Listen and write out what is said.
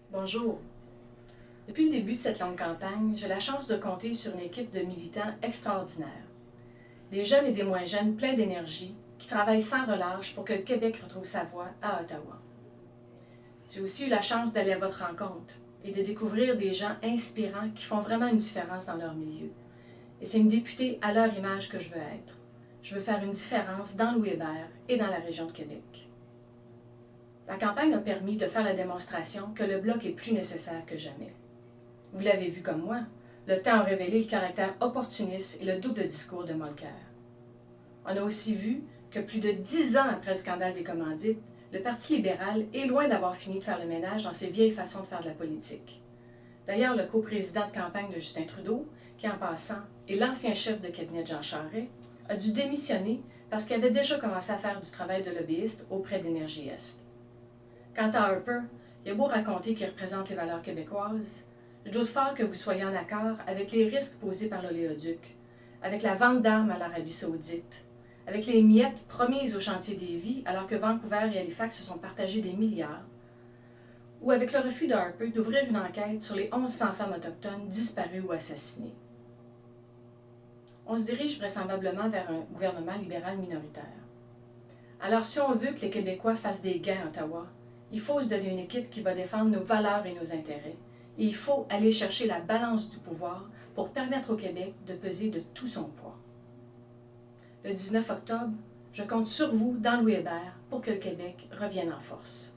Bonjour. Depuis le début de cette longue campagne, j'ai la chance de compter sur une équipe de militants extraordinaires. Des jeunes et des moins jeunes pleins d'énergie qui travaillent sans relâche pour que le Québec retrouve sa voie à Ottawa. J'ai aussi eu la chance d'aller à votre rencontre et de découvrir des gens inspirants qui font vraiment une différence dans leur milieu. Et c'est une députée à leur image que je veux être. Je veux faire une différence dans Louis-Hébert et dans la région de Québec. La campagne a permis de faire la démonstration que le Bloc est plus nécessaire que jamais. Vous l'avez vu comme moi, le temps a révélé le caractère opportuniste et le double discours de Molker. On a aussi vu que plus de 10 ans après le scandale des commandites, le Parti libéral est loin d'avoir fini de faire le ménage dans ses vieilles façons de faire de la politique. D'ailleurs, le coprésident de campagne de Justin Trudeau, qui en passant est l'ancien chef de cabinet de Jean Charest, a dû démissionner parce qu'il avait déjà commencé à faire du travail de lobbyiste auprès d'Énergie Est. Quant à Harper, il a beau raconter qu'il représente les valeurs québécoises, je doute fort que vous soyez en accord avec les risques posés par l'oléoduc, avec la vente d'armes à l'Arabie saoudite, avec les miettes promises au chantier d'Évy alors que Vancouver et Halifax se sont partagés des milliards, ou avec le refus de Harper d'ouvrir une enquête sur les 1100 femmes autochtones disparues ou assassinées. On se dirige vraisemblablement vers un gouvernement libéral minoritaire. Alors si on veut que les Québécois fassent des gains à Ottawa, il faut se donner une équipe qui va défendre nos valeurs et nos intérêts. Et il faut aller chercher la balance du pouvoir pour permettre au Québec de peser de tout son poids. Le 19 octobre, je compte sur vous dans Louis-Hébert pour que le Québec revienne en force.